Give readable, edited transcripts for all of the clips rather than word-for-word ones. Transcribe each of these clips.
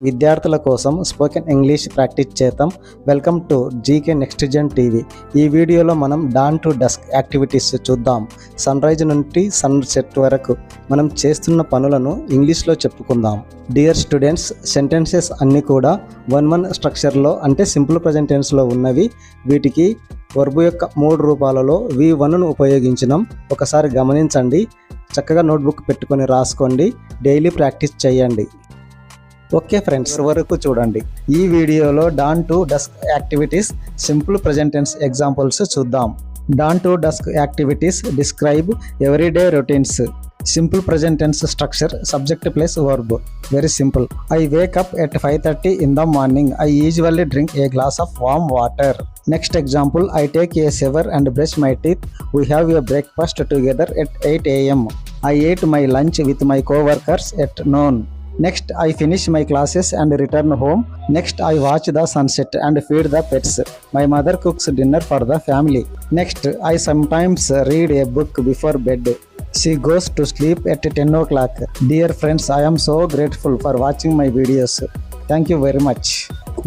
విద్యార్థుల కోసం spoken English practice చేద్దాం. Welcome to GK next gen TV. ఈ వీడియోలో మనం డాన్ టు డస్క్ యాక్టివిటీస్ చూద్దాం. సన్ రైజ్ నుండి సన్ సెట్ వరకు మనం చేస్తున్న పనులను ఇంగ్లీష్లో చెప్పుకుందాం. డియర్ స్టూడెంట్స్, సెంటెన్సెస్ అన్నీ కూడా 1-1 స్ట్రక్చర్లో అంటే సింపుల్ ప్రజెంట్ టెన్స్లో ఉన్నవి. వీటికి వర్బ్ యొక్క 3 రూపాలలో V1ను ఉపయోగించినాం. ఒకసారి గమనించండి, చక్కగా నోట్బుక్ పెట్టుకొని రాసుకోండి, డైలీ ప్రాక్టీస్ చేయండి. ఓకే ఫ్రెండ్స్, వరకు చూడండి. ఈ వీడియోలో dawn to dusk activities simple present tense examples చూద్దాం. Dawn to dusk activities describe everyday routines. Simple present tense structure, subject plus verb. Very simple. I wake up at 5:30 in the morning. I usually drink a glass of warm water. Next example, I take a shower and brush my teeth. We have a breakfast together at 8 a.m. I ate my lunch with my co-workers at noon. Next, I finish my classes and return home. Next, I watch the sunset and feed the pets. My mother cooks dinner for the family. Next, I sometimes read a book before bed. She goes to sleep at 10 o'clock. Dear friends, I am so grateful for watching my videos. Thank you very much.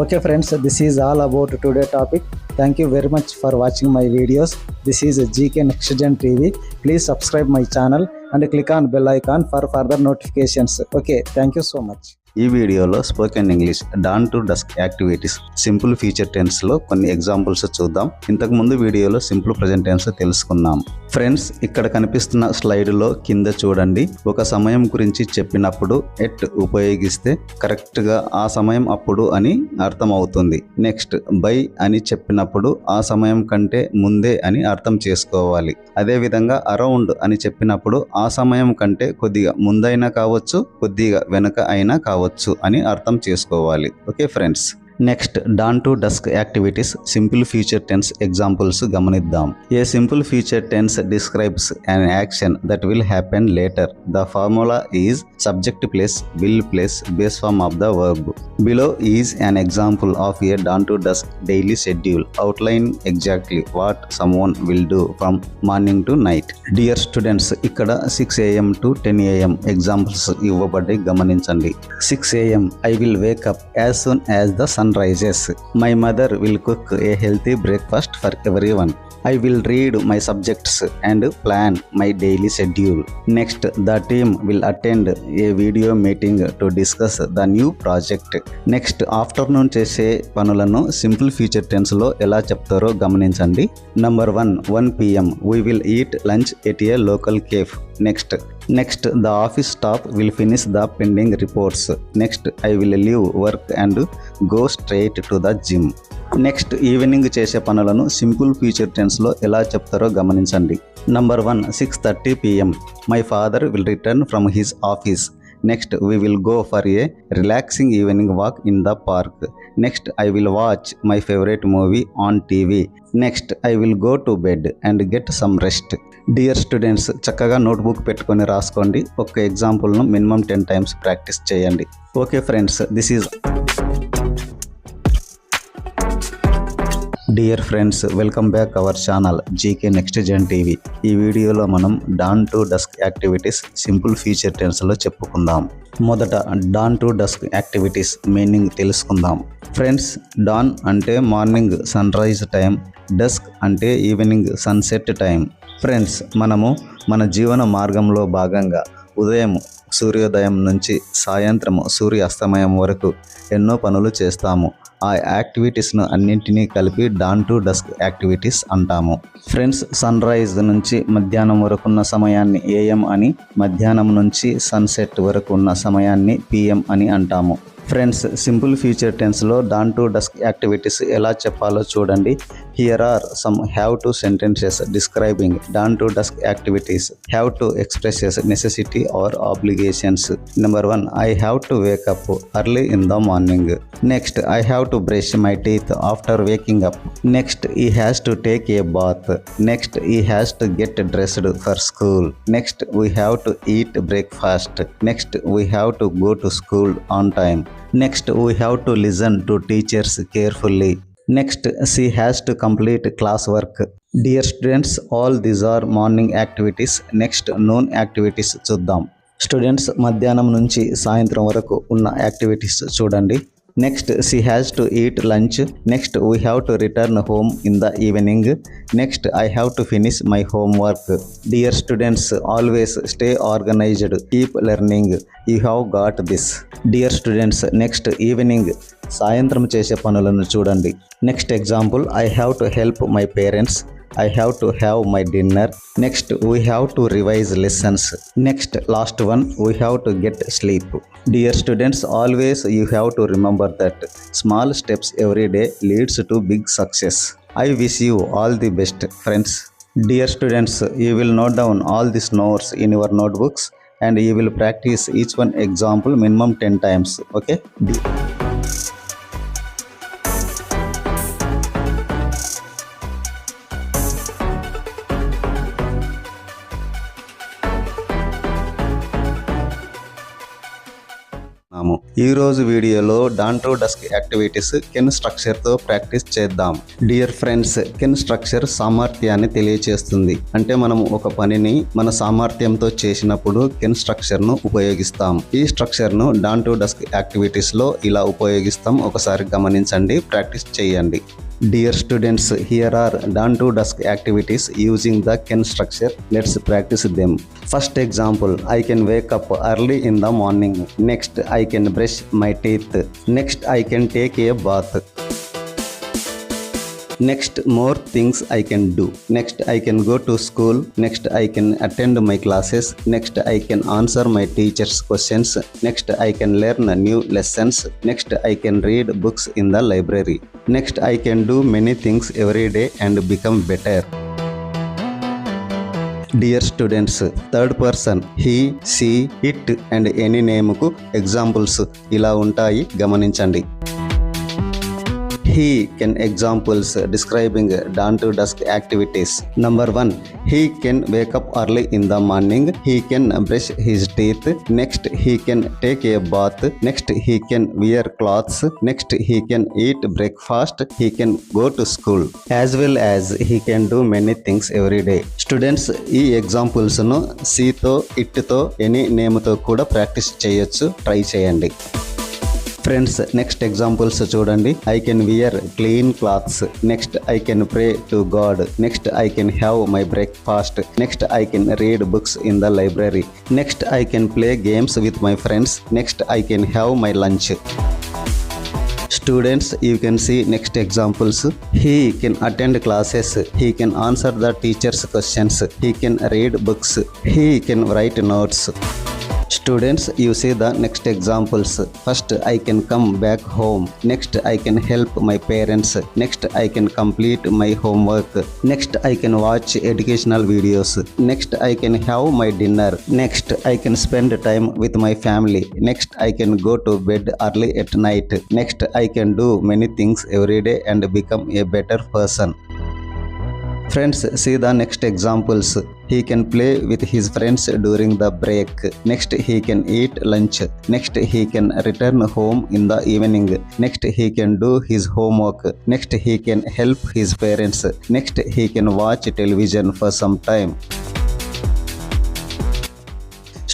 Okay friends, this is all about today's topic. Thank you very much for watching my videos. This is GK Next Gen TV. Please subscribe my channel and click on bell icon for further notifications. Okay, thank you so much. ఈ వీడియోలో spoken English dawn to dusk activities simple future tense లో కొన్ని examples చూద్దాం. ఇంతకు ముందు వీడియోలో simple present tense తెలుసుకున్నాం. Friends, ఇక్కడ కనిపిస్తున్న స్లైడ్ లో కింద చూడండి. ఒక సమయం గురించి చెప్పినప్పుడు ఎట్ ఉపయోగిస్తే కరెక్ట్ గా ఆ సమయం అప్పుడు అని అర్థం అవుతుంది. నెక్స్ట్, బై అని చెప్పినప్పుడు ఆ సమయం కంటే ముందే అని అర్థం చేసుకోవాలి. అదే విధంగా అరౌండ్ అని చెప్పినప్పుడు ఆ సమయం కంటే కొద్దిగా ముందైనా కావచ్చు, కొద్దిగా వెనక అయినా కావచ్చు అని అర్థం చేసుకోవాలి. Okay friends, next dawn to dusk activities simple future tense examples గమనిద్దాం. A simple future tense describes an action that will happen later. The formula is subject plus will plus base form of the verb. Below is an example of a dawn to dusk daily schedule outline exactly what someone will do from morning to night. Dear students, ఇక్కడ 6 AM to 10 AM examples ఇవ్వబడ్డాయి, గమనించండి. 6 AM I will Wake up as soon as the sun rises. My mother will cook a healthy breakfast for everyone. I will read my subjects and plan my daily schedule. Next, the team will attend a video meeting to discuss the new project. Next, afternoon చేసే పనులను simple future tense లో ఎలా చెప్తారో గమనించండి. Number 1 PM we will eat lunch at a local cafe. Next, the office staff will finish the pending reports. Next, I will leave work and go straight to the gym. Next, evening చేసే పనులను simple future tense లో ఎలా చెప్తారో గమనించండి. Number 1 6:30 PM my father will return from his office. Next, we will go for a relaxing evening walk in the park. Next, I will watch my favourite movie on TV. Next, I will go to bed and get some rest. Dear students, చక్కగా notebook పెట్టుకొని రాసుకోండి. ఒక ఎగ్జాంపుల్ను minimum 10 times practice చేయండి. Okay friends, this is dear friends, welcome back our channel GK next gen TV. ఈ వీడియోలో మనం dawn to dusk activities simple future టెన్స్లో చెప్పుకుందాం. మొదట dawn to dusk activities meaning తెలుసుకుందాం. ఫ్రెండ్స్, డాన్ అంటే morning sunrise time, dusk అంటే evening sunset time. Friends, మనము మన జీవన మార్గంలో భాగంగా ఉదయం సూర్యోదయం నుంచి సాయంత్రం సూర్యాస్తమయం వరకు ఎన్నో పనులు చేస్తాము. ఆ యాక్టివిటీస్ను అన్నింటినీ కలిపి డాన్ టు డస్క్ యాక్టివిటీస్ అంటాము. ఫ్రెండ్స్, సన్ రైజ్ నుంచి మధ్యాహ్నం వరకు ఉన్న సమయాన్ని AM అని, మధ్యాహ్నం నుంచి సన్సెట్ వరకు ఉన్న సమయాన్ని PM అని అంటాము. ఫ్రెండ్స్, సింపుల్ ఫ్యూచర్ టెన్స్లో డాన్ టు డస్క్ యాక్టివిటీస్ ఎలా చెప్పాలో చూడండి. Here are some have to sentences describing dawn to dusk activities. Have to expresses necessity or obligations. Number 1 I have to wake up early in the morning. Next, I have to brush my teeth after waking up. Next, he has to take a bath. Next, he has to get dressed for school. Next, we have to eat breakfast. Next, we have to go to school on time. Next, we have to listen to teachers carefully. Next, she has to complete classwork. Dear students, all these are morning activities. Next, noon activities చూద్దాం. Students మధ్యాహ్నం నుంచి సాయంత్రం వరకు ఉన్న activities చూడండి. Next she has to eat lunch. Next we have to return home in the evening. Next I have to finish my homework. Dear students, always stay organized. Keep learning. You have got this. Dear students, next evening సాయంత్రం చేసే పనులను చూడండి. Next example I have to help my parents. I have to have my dinner. Next, we have to revise lessons. Next, last one, we have to get sleep. Dear students, always you have to remember that small steps every day leads to big success. I wish you all the best, friends. Dear students, you will note down all these notes in your notebooks and you will practice each one example minimum 10 times. Okay? ఈ రోజు వీడియోలో dawn to dusk activities can స్ట్రక్చర్తో practice చేద్దాం. Dear friends, can structure సామర్థ్యాన్ని తెలియచేస్తుంది. అంటే మనం ఒక పనిని మన సామర్థ్యంతో చేసినప్పుడు కెన్ స్ట్రక్చర్ను ఉపయోగిస్తాం. ఈ స్ట్రక్చర్ను డాన్ టు డస్క్ యాక్టివిటీస్లో ఇలా ఉపయోగిస్తాం. ఒకసారి గమనించండి, ప్రాక్టీస్ చేయండి. Dear students, here are done to dusk activities using the Ken structure. Let's practice them. First example, I can wake up early in the morning. Next, I can brush my teeth. Next, I can take a bath. Next, more things I can do. Next, I can go to school. Next, I can attend my classes. Next, I can answer my teacher's questions. Next, I can learn new lessons. Next, I can read books in the library. Next, I can do many things every day and become better. Dear students, third person he, she, it and any name కు examples ఇలా ఉంటాయి, గమనించండి. He can examples describing dawn to dusk activities. Number 1, he can wake up early in the morning. He can brush his teeth. Next, he can take a bath. Next, he can wear clothes. Next, he can eat breakfast. He can go to school. As well as he can do many things every day. Students, ఈ examples ను C తో, it తో, any name తో కూడా practice చేయొచ్చు. Try చేయండి. Friends, next examples చూడండి. I can wear clean clothes. Next, I can pray to God. Next, I can have my breakfast. Next, I can read books in the library. Next, I can play games with my friends. Next, I can have my lunch. Students, you can see next examples. He can attend classes. He can answer the teacher's questions. He can read books. He can write notes. Students, you see the next examples. First, I can come back home. Next, I can help my parents. Next, I can complete my homework. Next, I can watch educational videos. Next, I can have my dinner. Next, I can spend time with my family. Next, I can go to bed early at night. Next, I can do many things every day and become a better person. Friends, see the next examples. He can play with his friends during the break. Next, he can eat lunch. Next, he can return home in the evening. Next, he can do his homework. Next, he can help his parents. Next, he can watch television for some time.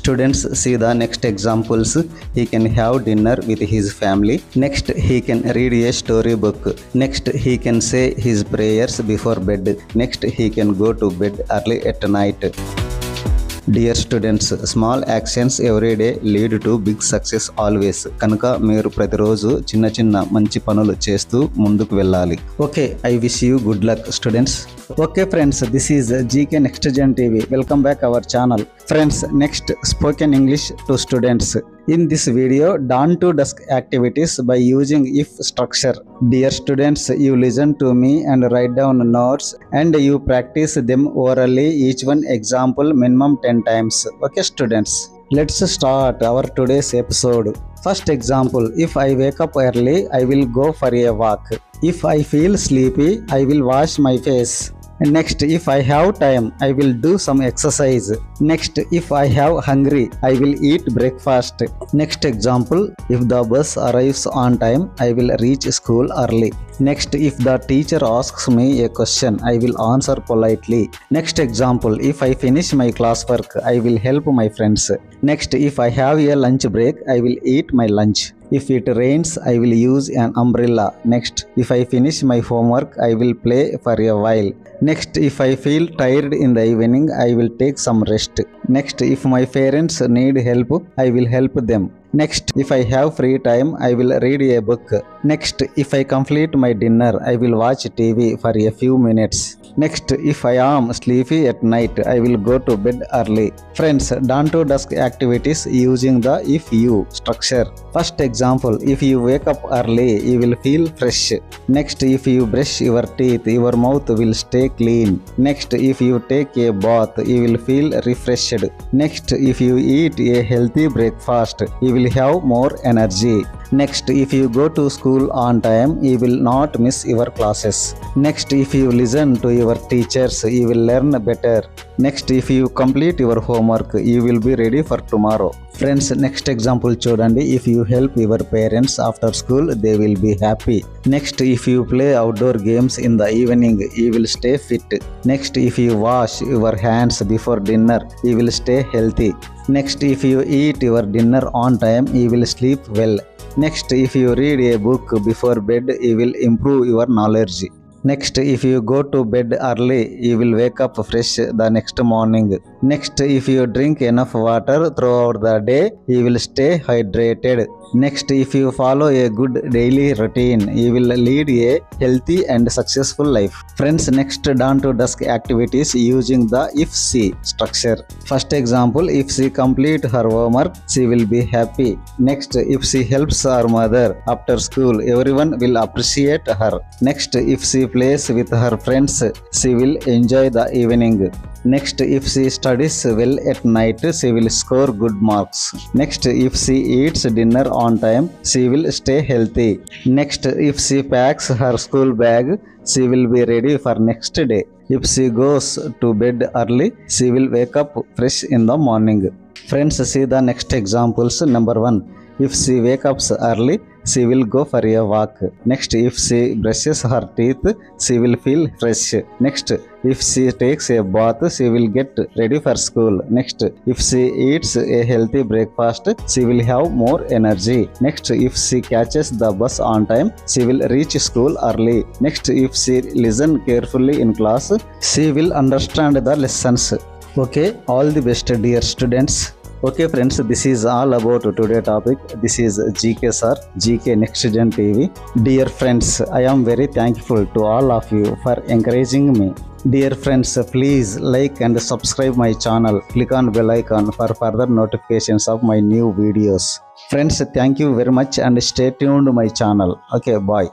Students, see the next examples. He can have dinner with his family. Next, he can read a storybook. Next, he can say his prayers before bed. Next, he can go to bed early at night. Dear students, small actions every day lead to big success always. కనుక మీరు ప్రతిరోజు చిన్న చిన్న మంచి పనులు చేస్తూ ముందుకు వెళ్ళాలి. Okay, I wish you good luck students. Okay friends, this is GK Next Gen TV. Welcome back our channel. Friends, next spoken English to students. In this video, dawn to dusk activities by using if structure. Dear students, you listen to me and write down notes and you practice them orally, each one example minimum 10 times. Okay students, let's start our today's episode. First example, if I wake up early, I will go for a walk. If I feel sleepy, I will wash my face. Next, if I have time, I will do some exercise. Next, if I have hungry, I will eat breakfast. Next example, if the bus arrives on time, I will reach school early. Next, if the teacher asks me a question, I will answer politely. Next example, if I finish my classwork, I will help my friends. Next, if I have a lunch break, I will eat my lunch. If it rains, I will use an umbrella. Next, if I finish my homework, I will play for a while. Next, if I feel tired in the evening, I will take some rest. Next, if my parents need help, I will help them. Next, if I have free time, I will read a book. Next, if I complete my dinner, I will watch TV for a few minutes. Next, if I am sleepy at night, I will go to bed early. Friends, dawn to dusk activities using the if you structure. First example, if you wake up early, you will feel fresh. Next, if you brush your teeth, your mouth will stay clean. Next, if you take a bath, you will feel refreshed. Next, if you eat a healthy breakfast, you will have more energy. Next, if you go to school on time, you will not miss your classes. Next, if you listen to your teachers, you will learn better. Next, if you complete your homework, you will be ready for tomorrow. Friends, next example చూడండి. If you help your parents after school, they will be happy. Next, if you play outdoor games in the evening, you will stay fit. Next, if you wash your hands before dinner, you will stay healthy. Next, if you eat your dinner on time, you will sleep well. Next, if you read a book before bed, you will improve your knowledge. Next, if you go to bed early, you will wake up fresh the next morning. Next, if you drink enough water throughout the day, you will stay hydrated. Next, if you follow a good daily routine, you will lead a healthy and successful life. Friends, next dawn to dusk activities using the if she structure. First example, if she complete her homework, she will be happy. Next, if she helps her mother after school, everyone will appreciate her. Next, if she plays with her friends, she will enjoy the evening. Next, if she studies well at night, she will score good marks. Next, if she eats dinner on time, she will stay healthy. Next, if she packs her school bag, she will be ready for next day. If she goes to bed early, she will wake up fresh in the morning. Friends, see the next examples. Number 1, if she wakes up early, she will go for a walk. Next, if she brushes her teeth, she will feel fresh. Next, if she takes a bath, she will get ready for school. Next, if she eats a healthy breakfast, she will have more energy. Next, if she catches the bus on time, she will reach school early. Next, if she listens carefully in class, she will understand the lessons. Okay, all the best, dear students. Okay friends, this is all about today's topic. This is GK Sir, GK Next Gen TV. Dear friends, I am very thankful to all of you for encouraging me. Dear friends, please like and subscribe my channel. Click on bell icon for further notifications of my new videos. Friends, thank you very much and stay tuned to my channel. Okay, bye.